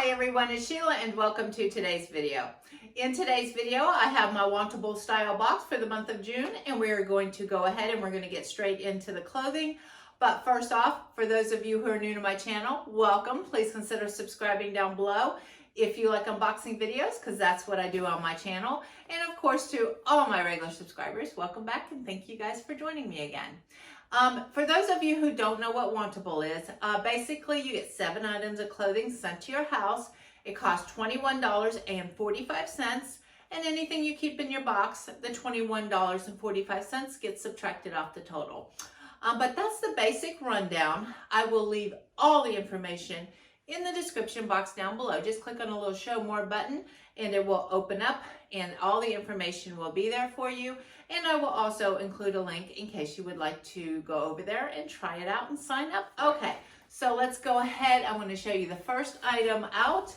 Hi everyone, it's Sheila and welcome to today's video. In today's video, I have my Wantable style box for the month of June, and we are going to go ahead and we're going to get straight into the clothing. But first off, for those of you who are new to my channel, welcome. Please consider subscribing down below if you like unboxing videos, because that's what I do on my channel. And of course, to all my regular subscribers, welcome back and thank you guys for joining me again. For those of you who don't know what Wantable is, basically you get 7 items of clothing sent to your house. It costs $21.45, and anything you keep in your box, the $21.45 gets subtracted off the total. But that's the basic rundown. I will leave all the information in the description box down below. Just click on a little show more button and it will open up and all the information will be there for you. And I will also include a link in case you would like to go over there and try it out and sign up. Okay, so let's go ahead. I want to show you the first item out.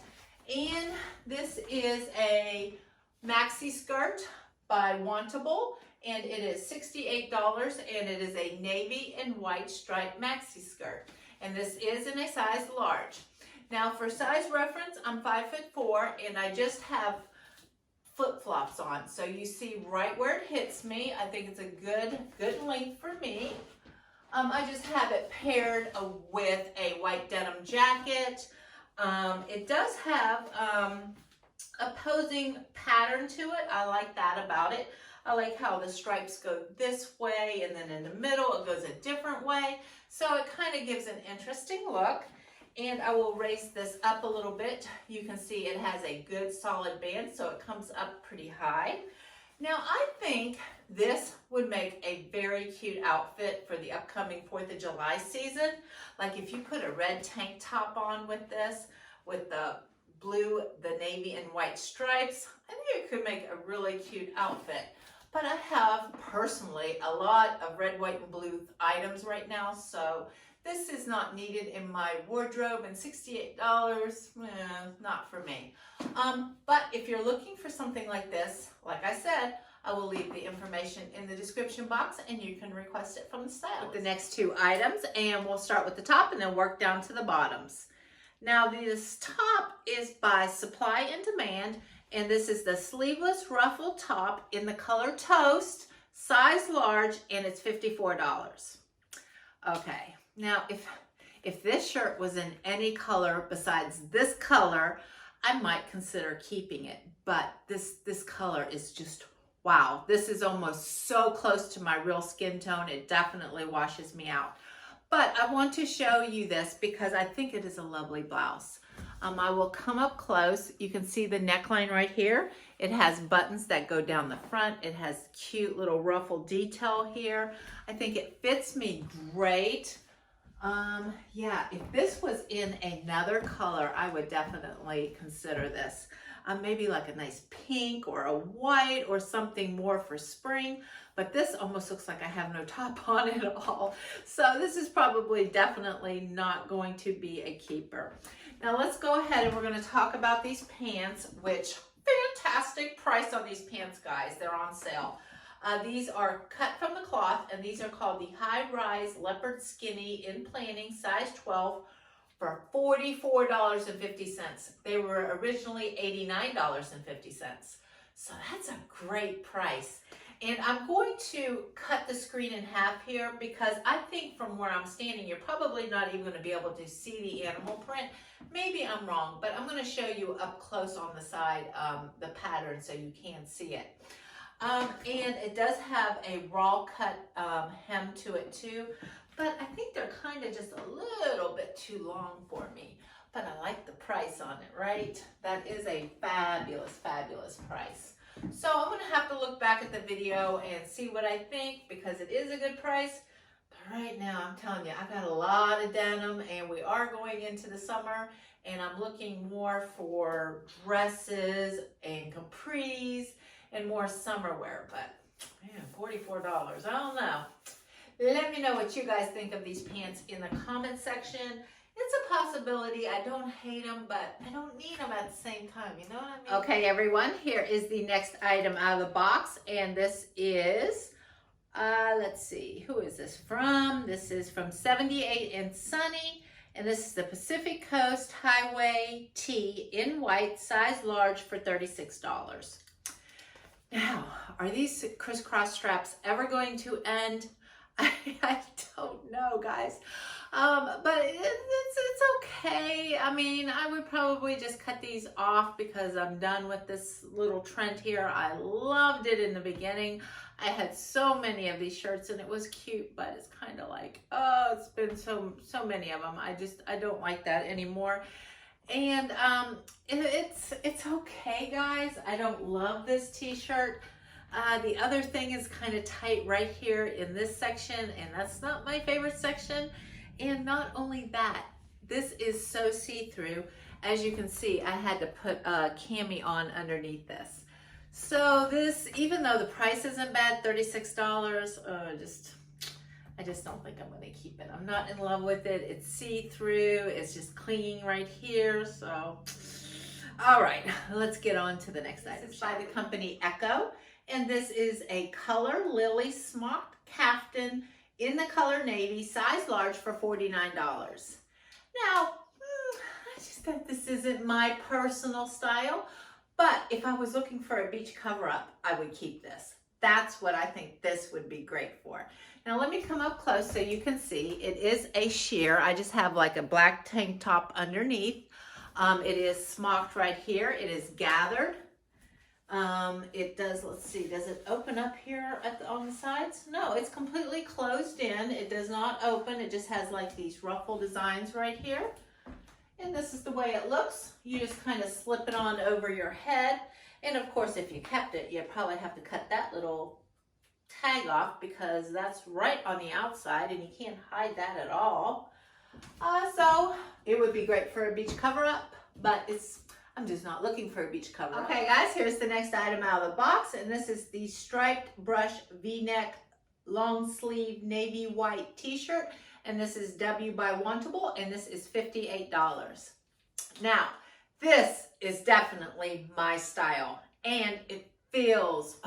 And this is a Maxi Skirt by Wantable. And it is $68 and it is a navy and white striped maxi skirt. And this is in a size large. Now for size reference, I'm 5'4" and I just have flip-flops on. So you see right where it hits me. I think it's a good length for me. I just have it paired with a white denim jacket. It does have opposing pattern to it. I like that about it. I like how the stripes go this way and then in the middle it goes a different way. So it kind of gives an interesting look. And I will raise this up a little bit. You can see it has a good solid band, so it comes up pretty high. Now I think this would make a very cute outfit for the upcoming 4th of July season. Like if you put a red tank top on with this, with the blue, the navy and white stripes, I think it could make a really cute outfit. But I have personally a lot of red, white, and blue items right now, so this is not needed in my wardrobe, and $68, not for me. But if you're looking for something like this, like I said, I will leave the information in the description box and you can request it from the stylist. With the next 2 items, and we'll start with the top and then work down to the bottoms. Now this top is by Supply and Demand, and this is the sleeveless ruffle top in the color Toast, size large, and it's $54. Okay. Now, if this shirt was in any color besides this color, I might consider keeping it. But this color is just, wow. This is almost so close to my real skin tone. It definitely washes me out. But I want to show you this because I think it is a lovely blouse. I will come up close. You can see the neckline right here. It has buttons that go down the front. It has cute little ruffle detail here. I think it fits me great. Yeah, if this was in another color, I would definitely consider this. Maybe like a nice pink or a white or something more for spring, but this almost looks like I have no top on it at all. So this is probably definitely not going to be a keeper. Now let's go ahead and we're going to talk about these pants, which fantastic price on these pants, guys. They're on sale. These are cut from the cloth, and these are called the High Rise Leopard Skinny in Planning, size 12, for $44.50. They were originally $89.50. So that's a great price. And I'm going to cut the screen in half here because I think from where I'm standing, you're probably not even going to be able to see the animal print. Maybe I'm wrong, but I'm going to show you up close on the side the pattern so you can see it. And it does have a raw cut hem to it too, but I think they're kind of just a little bit too long for me. But I like the price on it, right? That is a fabulous, fabulous price. So I'm going to have to look back at the video and see what I think because it is a good price. But right now, I'm telling you, I've got a lot of denim and we are going into the summer and I'm looking more for dresses and capris and more summer wear, but man, $44, I don't know. Let me know what you guys think of these pants in the comment section. It's a possibility. I don't hate them, but I don't need them at the same time, you know what I mean? Okay, everyone, here is the next item out of the box, and this is, let's see, who is this from? This is from 78 and Sunny, And this is the Pacific Coast Highway tee in white, size large for $36. Now, are these crisscross straps ever going to end? I don't know, guys. But it's okay. I mean, I would probably just cut these off because I'm done with this little trend here. I loved it in the beginning. I had so many of these shirts and it was cute, but it's kind of like, oh, it's been so many of them. I don't like that anymore. And it's okay, guys. I don't love this t-shirt. The other thing is kind of tight right here in this section, and that's not my favorite section. And not only that, this is so see-through. As you can see, I had to put a cami on underneath this. So this, even though the price isn't bad, $36, I just don't think I'm going to keep it. I'm not in love with it. It's see-through. It's just clinging right here. So, all right, let's get on to the next item. This is by the company Echo, and this is a color lily smocked caftan in the color navy, size large for $49. Now, I just thought this isn't my personal style, but if I was looking for a beach cover-up, I would keep this. That's what I think this would be great for. Now let me come up close so you can see. It is a sheer. I just have like a black tank top underneath. It is smocked right here. It is gathered. It does, let's see, does it open up here on the sides? No, it's completely closed in. It does not open. It just has like these ruffle designs right here. And this is the way it looks. You just kind of slip it on over your head. And of course, if you kept it, you'd probably have to cut that little tag off because that's right on the outside and you can't hide that at all. So it would be great for a beach cover-up, but I'm just not looking for a beach cover-up. Okay, guys, here's the next item out of the box, and this is the striped brush V-neck long sleeve navy white t-shirt, and this is W by Wantable, and this is $58. Now, this is definitely my style, and it feels,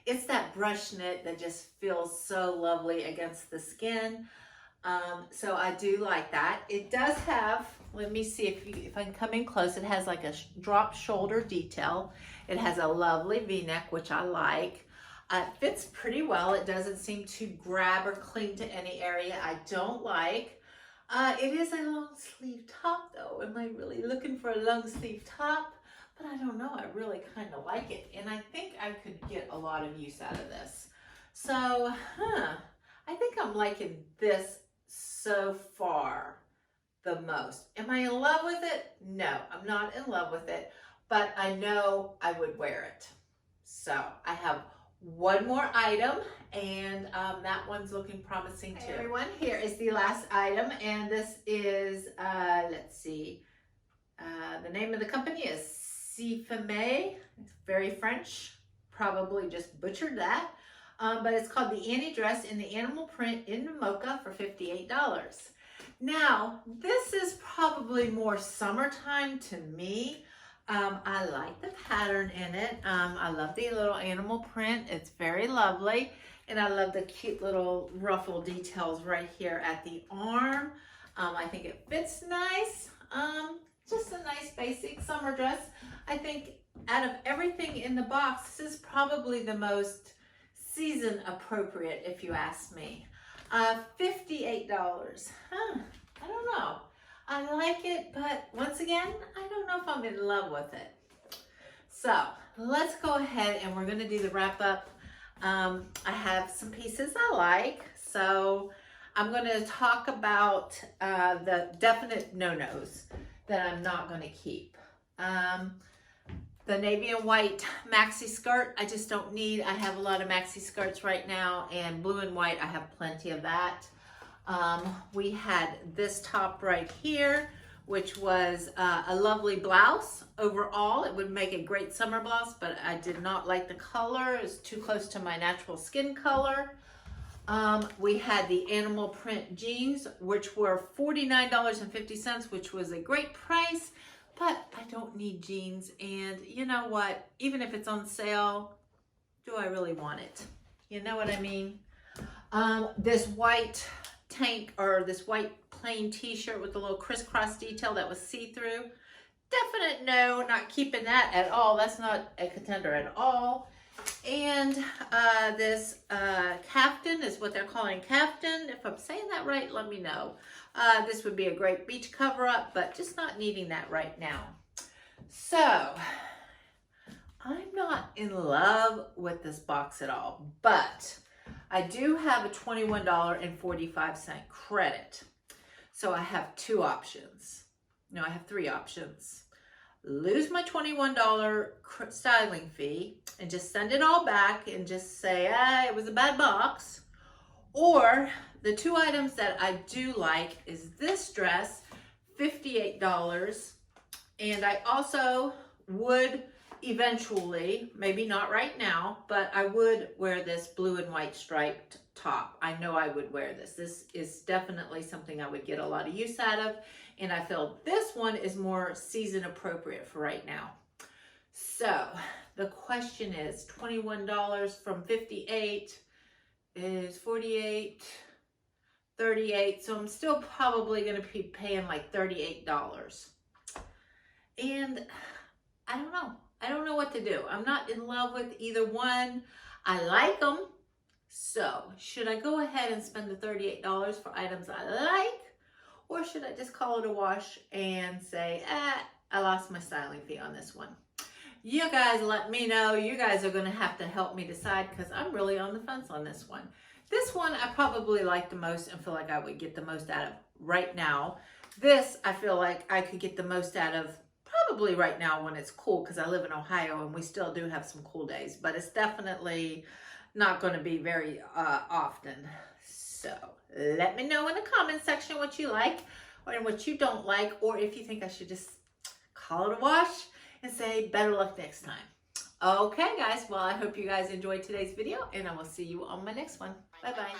it's that brush knit that just feels so lovely against the skin. So I do like that. It does have, let me see if I can come in close, it has like a drop shoulder detail. It has a lovely V-neck, which I like. It fits pretty well. It doesn't seem to grab or cling to any area I don't like. It is a long sleeve top though. Am I really looking for a long sleeve top? But I don't know, I really kind of like it. And I think I could get a lot of use out of this. So, I think I'm liking this so far the most. Am I in love with it? No, I'm not in love with it, but I know I would wear it. So I have one more item, and that one's looking promising too. Hey everyone, here is the last item, and this is, let's see, the name of the company is Seafame. It's very French, probably just butchered that. But it's called the Annie dress in the animal print in mocha for $58. Now, this is probably more summertime to me. I like the pattern in it. I love the little animal print. It's very lovely. And I love the cute little ruffle details right here at the arm. I think it fits nice. Just a nice basic summer dress. I think out of everything in the box, this is probably the most season appropriate, if you ask me. $58. I don't know. I like it, but once again, I don't know if I'm in love with it. So let's go ahead and we're going to do the wrap up. I have some pieces I like, so I'm going to talk about the definite no-nos that I'm not going to keep. The navy and white maxi skirt, I just don't need. I have a lot of maxi skirts right now, and blue and white, I have plenty of that. We had this top right here, which was a lovely blouse. Overall, it would make a great summer blouse, but I did not like the color. It was too close to my natural skin color. We had the animal print jeans, which were $49.50, which was a great price. But I don't need jeans, and you know what? Even if it's on sale, do I really want it? You know what I mean? This white tank, or this white plain t-shirt with a little crisscross detail that was see-through. Definite no, not keeping that at all. That's not a contender at all. And this caftan is what they're calling caftan. If I'm saying that right, let me know. This would be a great beach cover-up, but just not needing that right now. So, I'm not in love with this box at all, but I do have a $21.45 credit. So I have two options. No, I have three options. Lose my $21 styling fee and just send it all back and just say, it was a bad box. Or the two items that I do like is this dress, $58. And I also would eventually, maybe not right now, but I would wear this blue and white striped top. I know I would wear this. This is definitely something I would get a lot of use out of. And I feel this one is more season appropriate for right now. So the question is, $21 from 58 is 48, 38. So I'm still probably going to be paying like $38. And I don't know. I don't know what to do. I'm not in love with either one. I like them. So should I go ahead and spend the $38 for items I like? Or should I just call it a wash and say, I lost my styling fee on this one? You guys let me know. You guys are going to have to help me decide because I'm really on the fence on this one. This one I probably like the most and feel like I would get the most out of right now. This I feel like I could get the most out of probably right now when it's cool because I live in Ohio and we still do have some cool days, but it's definitely not going to be very often. So let me know in the comment section what you like and what you don't like, or if you think I should just call it a wash and say better luck next time. Okay guys, well I hope you guys enjoyed today's video and I will see you on my next one. Bye bye.